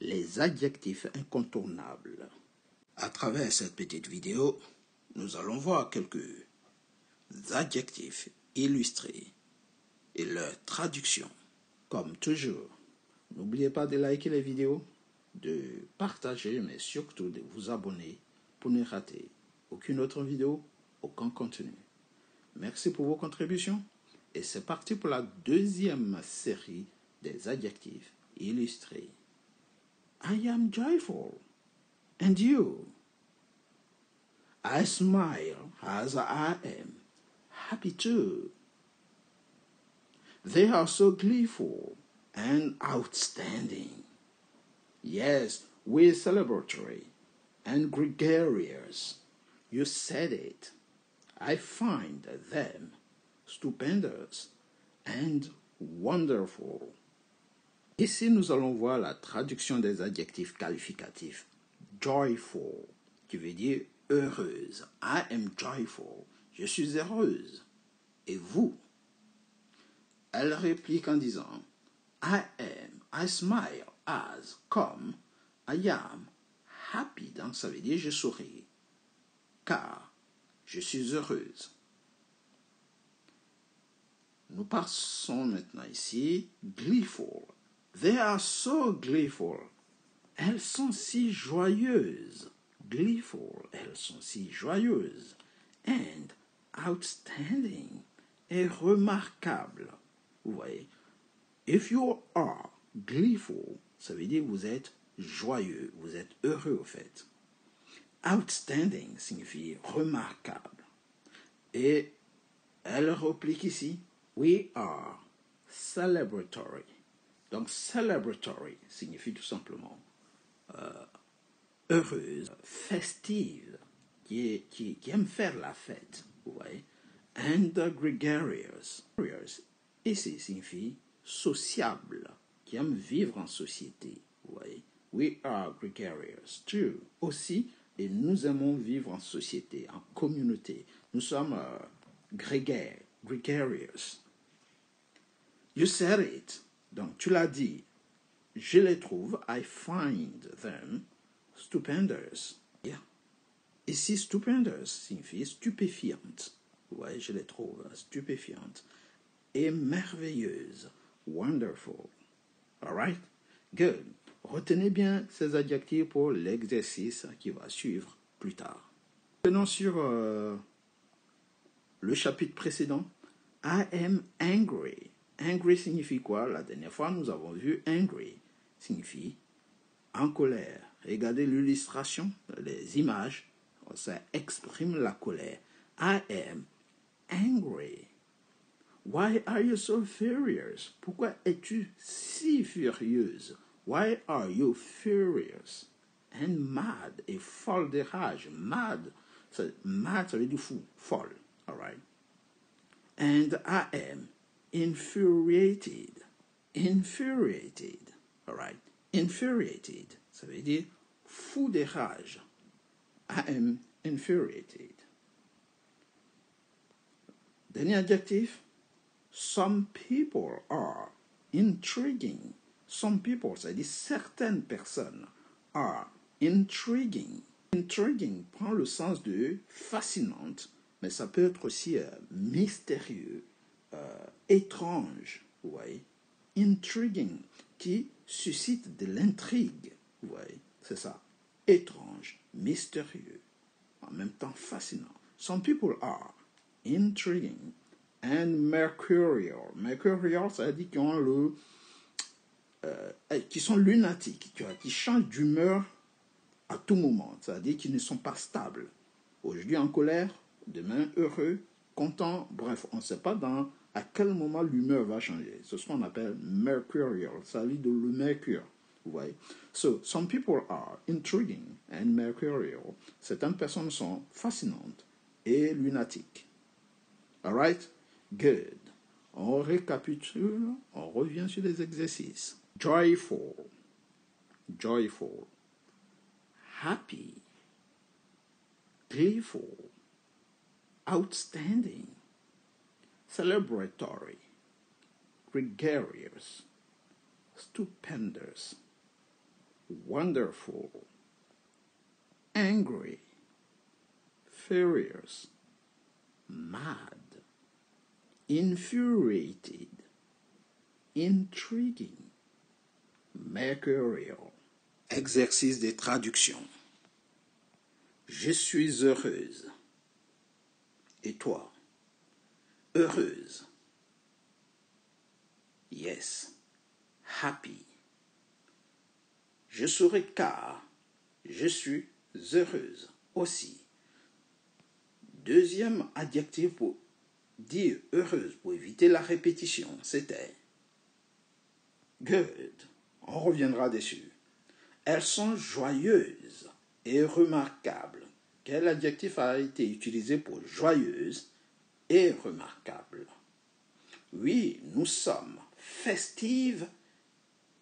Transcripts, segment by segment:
les adjectifs incontournables. À travers cette petite vidéo, nous allons voir quelques adjectifs illustrés et leur traduction. Comme toujours, n'oubliez pas de liker les vidéos, de partager, mais surtout de vous abonner pour ne rater aucune autre vidéo, aucun contenu. Merci pour vos contributions et c'est parti pour la deuxième série des adjectifs illustrés. I am joyful. And you? I smile as I am happy too. They are so gleeful and outstanding. Yes, we're celebratory and gregarious. You said it. I find them stupendous and wonderful. Ici, nous allons voir la traduction des adjectifs qualificatifs. Joyful, qui veut dire heureuse. I am joyful. Je suis heureuse. Et vous? Elle réplique en disant I smile as, comme, I am happy. Donc, ça veut dire je souris. Car je suis heureuse. Nous passons maintenant ici. Gleeful. They are so gleeful. Elles sont si joyeuses. Gleeful. Elles sont si joyeuses. And outstanding. Et remarquable. Vous voyez. If you are gleeful, ça veut dire vous êtes joyeux, vous êtes heureux au fait. Outstanding signifie remarquable. Et elle réplique ici, we are celebratory. Donc celebratory signifie tout simplement heureuse, festive, qui aime faire la fête, vous voyez. And gregarious. Ici signifie sociable, qui aime vivre en société, vous voyez. We are gregarious too. Aussi, et nous aimons vivre en société, en communauté. Nous sommes gregarious. You said it. Donc, tu l'as dit. Je les trouve. I find them stupendous. Yeah. Ici, stupendous signifie stupéfiante. Vous voyez, je les trouve stupéfiantes et merveilleuses. Wonderful. All right? Good. Retenez bien ces adjectifs pour l'exercice qui va suivre plus tard. Maintenant sur le chapitre précédent. I am angry. Angry signifie quoi? La dernière fois, nous avons vu angry signifie en colère. Regardez l'illustration, les images, ça exprime la colère. I am angry. Why are you so furious? Pourquoi es-tu si furieuse? Why are you furious? And mad, et folle de rage. Mad, ça veut dire fou, folle. All right? And I am infuriated. Infuriated. All right? Infuriated, ça veut dire fou de rage. I am infuriated. Dernier adjectif. Some people are intriguing. Some people, ça veut dire certaines personnes, are intriguing. Intriguing prend le sens de fascinante, mais ça peut être aussi mystérieux, étrange, vous voyez. Intriguing, qui suscite de l'intrigue, vous voyez, c'est ça. Étrange, mystérieux, en même temps fascinant. Some people are intriguing. And mercurial. Mercurial, ça veut dire qu'ils ont qui sont lunatiques, qui changent d'humeur à tout moment. Ça veut dire qu'ils ne sont pas stables. Aujourd'hui en colère, demain heureux, content. Bref, on ne sait pas à quel moment l'humeur va changer. C'est ce qu'on appelle mercurial. Ça veut dire le mercure. Vous voyez? So, some people are intriguing and mercurial. Certaines personnes sont fascinantes et lunatiques. All right? Good. On récapitule, on revient sur les exercices. Joyful. Joyful. Happy. Gleeful. Outstanding. Celebratory. Gregarious. Stupendous. wonderful, angry, furious, mad, infuriated, intriguing, mercurial. Exercice de traduction. Je suis heureuse. Et toi? Heureuse. Yes. Happy. Je serai car je suis heureuse aussi. Deuxième adjectif pour dire heureuse, pour éviter la répétition, c'était good. On reviendra dessus. Elles sont joyeuses et remarquables. Quel adjectif a été utilisé pour joyeuse et remarquable? Oui, nous sommes festives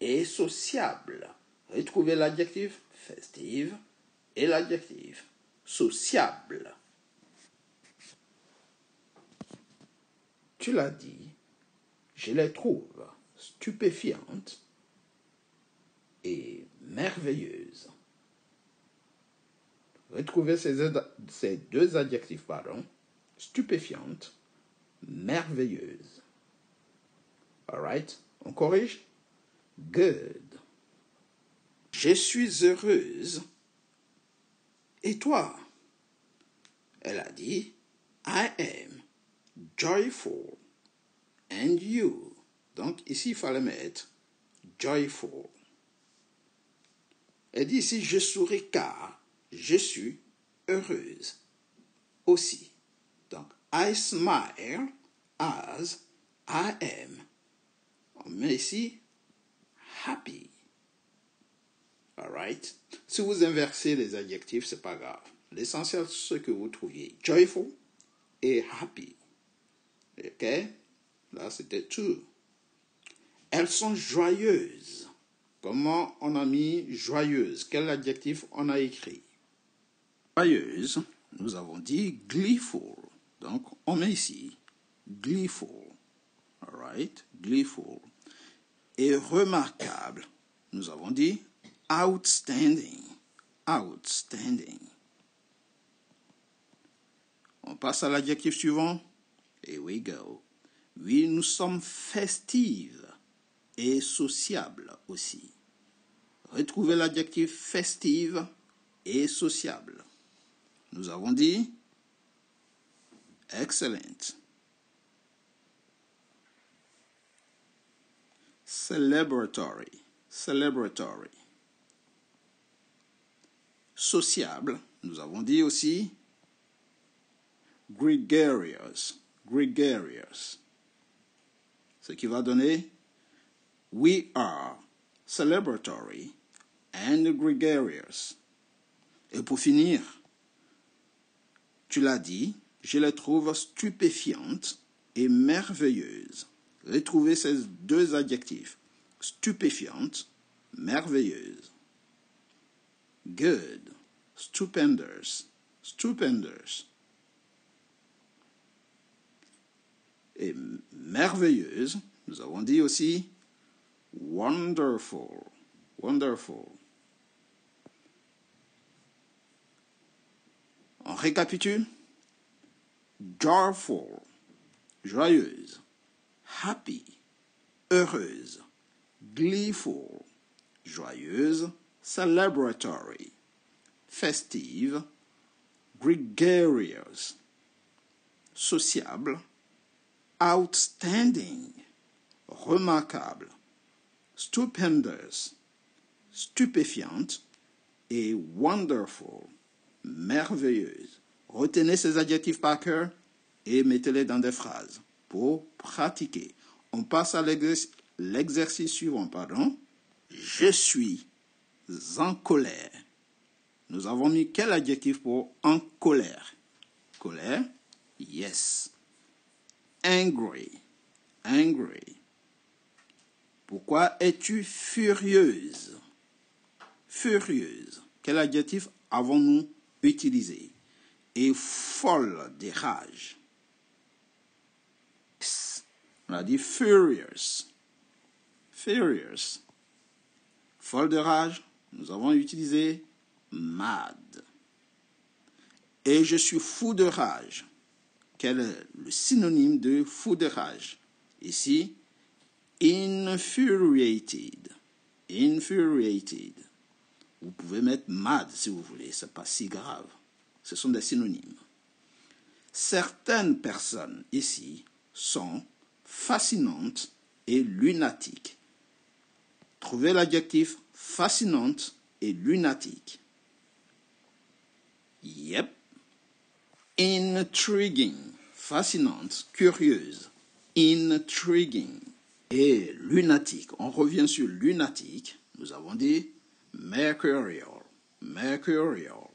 et sociables. Retrouvez l'adjectif festive et l'adjectif sociable. Tu l'as dit, je les trouve stupéfiantes et merveilleuses. Retrouvez ces deux adjectifs, stupéfiante, merveilleuse. Alright, on corrige? Good. Je suis heureuse. Et toi? Elle a dit, I am joyful. And you? Donc ici, il fallait mettre joyful. Elle dit ici, je souris car je suis heureuse aussi. Donc, I smile as I am. On met ici happy. Alright? Si vous inversez les adjectifs, c'est pas grave. L'essentiel, c'est ce que vous trouviez. Joyful et happy. Ok? Là, c'était tout. Elles sont joyeuses. Comment on a mis joyeuse? Quel adjectif on a écrit? Joyeuse, nous avons dit gleeful. Donc, on met ici gleeful. Alright? Gleeful. Et remarquable, nous avons dit outstanding. Outstanding. On passe à l'adjectif suivant. Here we go. Oui, nous sommes festives et sociables aussi. Retrouvez l'adjectif festive et sociable. Nous avons dit excellent. Celebratory. Celebratory. Sociable. Nous avons dit aussi gregarious. Gregarious. Ce qui va donner we are celebratory and gregarious. Et pour finir, tu l'as dit, je les trouve stupéfiantes et merveilleuses. Retrouvez ces deux adjectifs. Stupéfiante, merveilleuse. Good, stupendous, stupendous. Et merveilleuse, nous avons dit aussi wonderful, wonderful. On récapitule. Joyful, joyeuse. Happy, heureuse. Gleeful, joyeuse. Celebratory, festive. Gregarious, sociable. Outstanding, remarquable. Stupendous, stupéfiante. Et wonderful, merveilleuse. Retenez ces adjectifs par cœur et mettez-les dans des phrases pour pratiquer. On passe à l'exercice suivant, Je suis en colère. Nous avons mis quel adjectif pour en colère? Colère, yes. Angry, angry. Pourquoi es-tu furieuse? Furieuse. Quel adjectif avons-nous utilisé? Et folle de rage. On a dit furious. Furious. Folle de rage. nous avons utilisé mad. Et je suis fou de rage. Quel est le synonyme de fou de rage? Ici, infuriated. Infuriated. Vous pouvez mettre mad si vous voulez, ce n'est pas si grave. Ce sont des synonymes. Certaines personnes ici sont fascinantes et lunatiques. Trouvez l'adjectif fascinante et lunatique. Yep. Intriguing. Fascinante, curieuse. Intriguing. Et lunatique. On revient sur lunatique. Nous avons dit mercurial. Mercurial.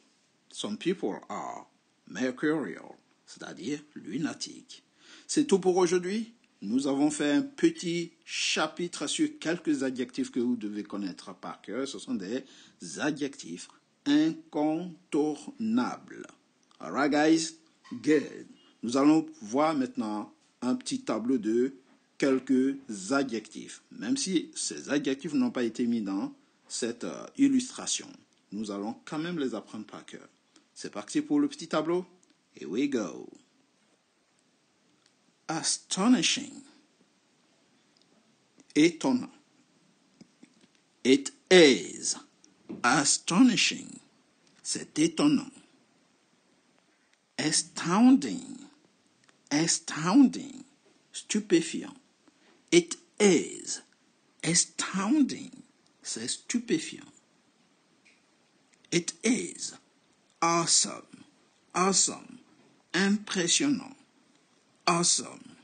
Some people are mercurial, c'est-à-dire lunatique. C'est tout pour aujourd'hui. Nous avons fait un petit chapitre sur quelques adjectifs que vous devez connaître par cœur. Ce sont des adjectifs incontournables. Alright, guys? Good. Nous allons voir maintenant un petit tableau de quelques adjectifs. Même si ces adjectifs n'ont pas été mis dans cette illustration, nous allons quand même les apprendre par cœur. C'est parti pour le petit tableau. Here we go. Astonishing. Étonnant. It is. Astonishing. C'est étonnant. Astounding. Astounding. Stupéfiant. It is. Astounding. C'est stupéfiant. It is. Awesome. Awesome. Impressionnant. Awesome.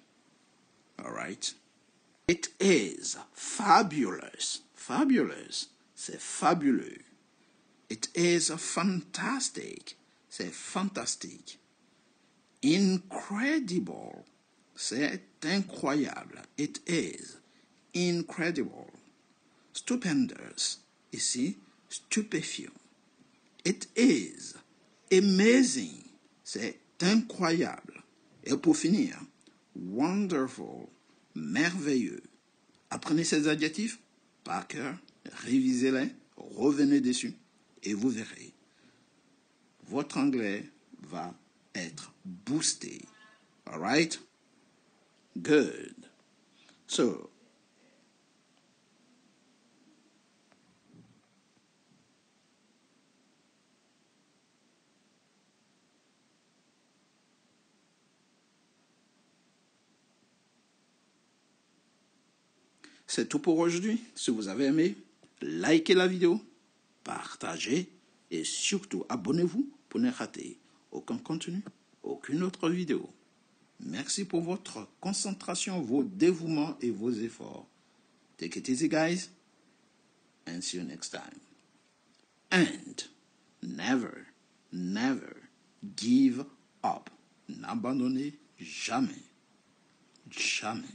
All right. It is fabulous. Fabulous. C'est fabuleux. It is fantastic. C'est fantastique. Incredible. C'est incroyable. It is incredible. Stupendous. Ici, stupéfiant. It is amazing. C'est incroyable. Et pour finir, wonderful, merveilleux. Apprenez ces adjectifs par cœur, révisez-les, revenez dessus et vous verrez. Votre anglais va être boosté. All right? Good. So, c'est tout pour aujourd'hui. Si vous avez aimé, likez la vidéo, partagez et surtout abonnez-vous pour ne rater aucun contenu, aucune autre vidéo. Merci pour votre concentration, vos dévouements et vos efforts. Take it easy, guys, and see you next time. And never, never give up. N'abandonnez jamais. Jamais.